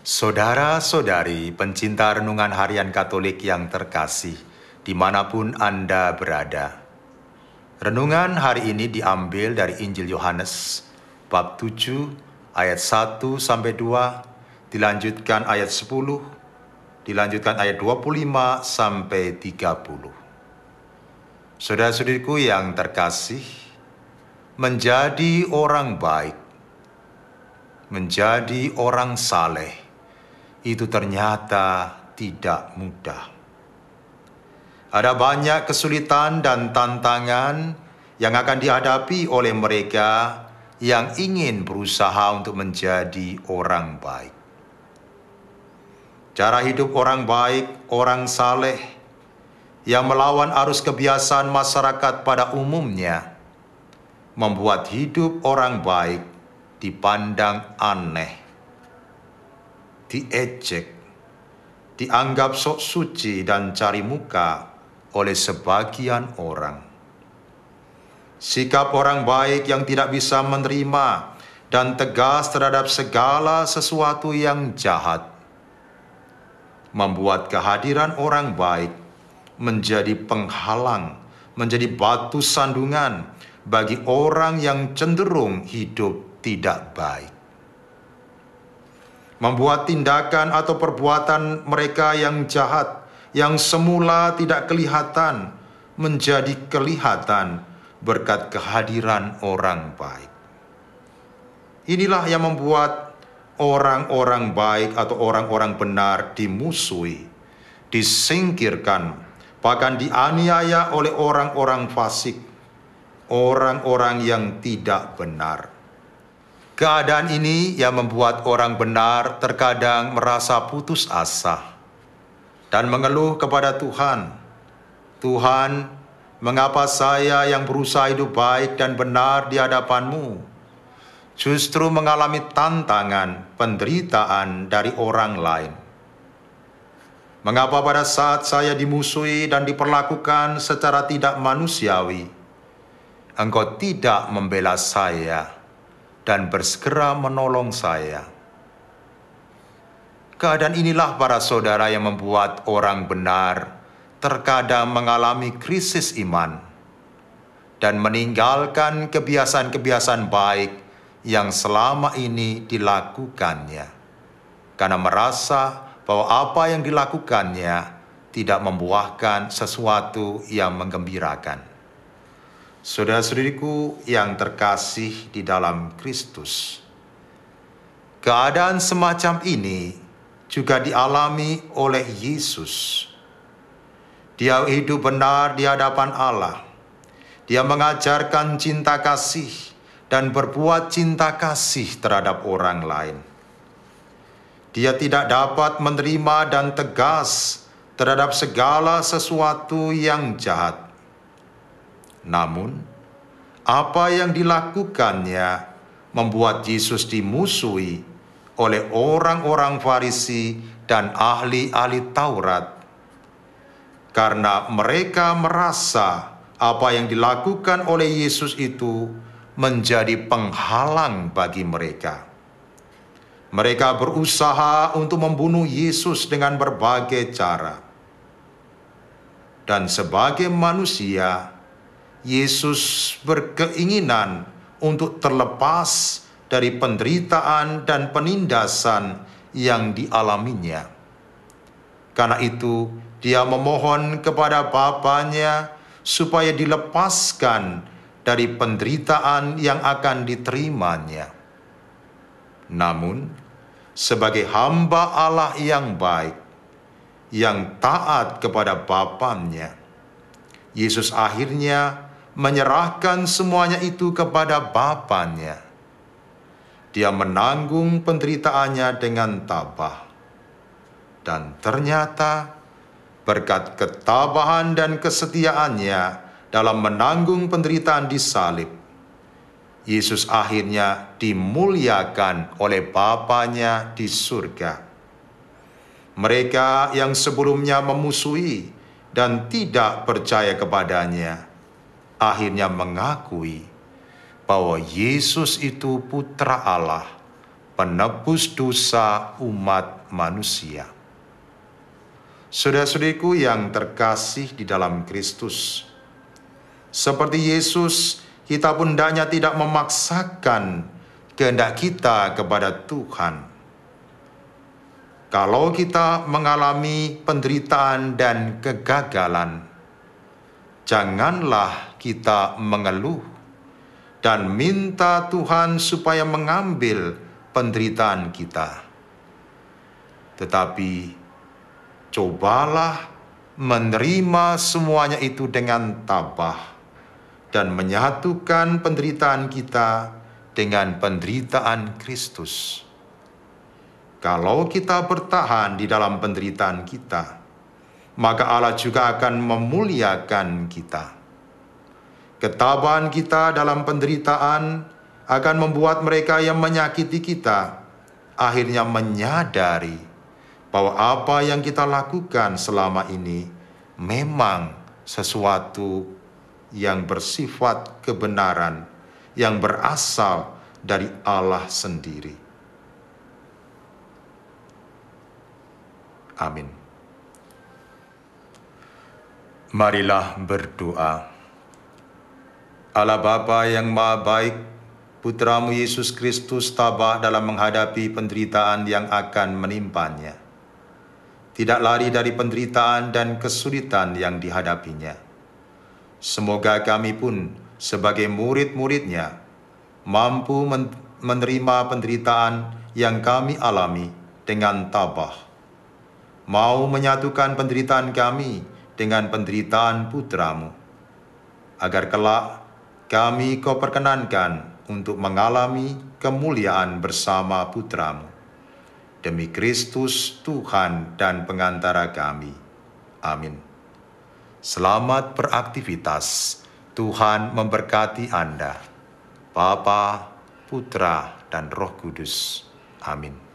Saudara-saudari pencinta renungan harian Katolik yang terkasih, dimanapun Anda berada. Renungan hari ini diambil dari Injil Yohanes, bab 7, ayat 1-2, dilanjutkan ayat 10, dilanjutkan ayat 25 sampai 30. Saudara-saudariku yang terkasih, menjadi orang baik, menjadi orang saleh, itu ternyata tidak mudah. Ada banyak kesulitan dan tantangan yang akan dihadapi oleh mereka yang ingin berusaha untuk menjadi orang baik. Cara hidup orang baik, orang saleh, yang melawan arus kebiasaan masyarakat pada umumnya, membuat hidup orang baik dipandang aneh, diejek, dianggap sok suci dan cari muka oleh sebagian orang. Sikap orang baik yang tidak bisa menerima dan tegas terhadap segala sesuatu yang jahat membuat kehadiran orang baik menjadi penghalang, menjadi batu sandungan bagi orang yang cenderung hidup tidak baik. Membuat tindakan atau perbuatan mereka yang jahat, yang semula tidak kelihatan, menjadi kelihatan berkat kehadiran orang baik. Inilah yang membuat orang-orang baik atau orang-orang benar dimusuhi, disingkirkan, bahkan dianiaya oleh orang-orang fasik, orang-orang yang tidak benar. Keadaan ini yang membuat orang benar terkadang merasa putus asa dan mengeluh kepada Tuhan. Tuhan, mengapa saya yang berusaha hidup baik dan benar di hadapan-Mu justru mengalami tantangan, penderitaan dari orang lain? Mengapa pada saat saya dimusuhi dan diperlakukan secara tidak manusiawi, Engkau tidak membela saya dan bersegera menolong saya? Keadaan inilah para saudara yang membuat orang benar terkadang mengalami krisis iman dan meninggalkan kebiasaan-kebiasaan baik yang selama ini dilakukannya, karena merasa bahwa apa yang dilakukannya tidak membuahkan sesuatu yang menggembirakan. Saudara-saudariku yang terkasih di dalam Kristus, keadaan semacam ini juga dialami oleh Yesus. Dia hidup benar di hadapan Allah. Dia mengajarkan cinta kasih dan berbuat cinta kasih terhadap orang lain. Dia tidak dapat menerima dan tegas terhadap segala sesuatu yang jahat. Namun, apa yang dilakukannya membuat Yesus dimusuhi oleh orang-orang Farisi dan ahli-ahli Taurat, karena mereka merasa apa yang dilakukan oleh Yesus itu menjadi penghalang bagi mereka. Mereka berusaha untuk membunuh Yesus dengan berbagai cara. Dan sebagai manusia, Yesus berkeinginan untuk terlepas dari penderitaan dan penindasan yang dialaminya. Karena itu, dia memohon kepada Bapanya supaya dilepaskan dari penderitaan yang akan diterimanya. Namun, sebagai hamba Allah yang baik, yang taat kepada Bapanya, Yesus akhirnya menyerahkan semuanya itu kepada Bapanya. Dia menanggung penderitaannya dengan tabah. Dan ternyata berkat ketabahan dan kesetiaannya dalam menanggung penderitaan di salib, Yesus akhirnya dimuliakan oleh Bapanya di surga. Mereka yang sebelumnya memusuhi dan tidak percaya kepadanya, akhirnya mengakui bahwa Yesus itu Putra Allah, penebus dosa umat manusia. Saudara-saudariku yang terkasih di dalam Kristus, seperti Yesus, kita pun hendaknya tidak memaksakan kehendak kita kepada Tuhan. Kalau kita mengalami penderitaan dan kegagalan, janganlah kita mengeluh dan minta Tuhan supaya mengambil penderitaan kita. Tetapi cobalah menerima semuanya itu dengan tabah dan menyatukan penderitaan kita dengan penderitaan Kristus. Kalau kita bertahan di dalam penderitaan kita, maka Allah juga akan memuliakan kita. Ketabahan kita dalam penderitaan akan membuat mereka yang menyakiti kita akhirnya menyadari bahwa apa yang kita lakukan selama ini memang sesuatu yang bersifat kebenaran, yang berasal dari Allah sendiri. Amin. Marilah berdoa. Allah Bapa yang Maha Baik, Putramu Yesus Kristus tabah dalam menghadapi penderitaan yang akan menimpanya. Tidak lari dari penderitaan dan kesulitan yang dihadapinya. Semoga kami pun sebagai murid-muridnya mampu menerima penderitaan yang kami alami dengan tabah. Mau menyatukan penderitaan kami dengan penderitaan Putramu, agar kelak kami Kau perkenankan untuk mengalami kemuliaan bersama Putramu. Demi Kristus Tuhan dan pengantara kami. Amin. Selamat beraktivitas. Tuhan memberkati Anda. Bapa, Putra, dan Roh Kudus. Amin.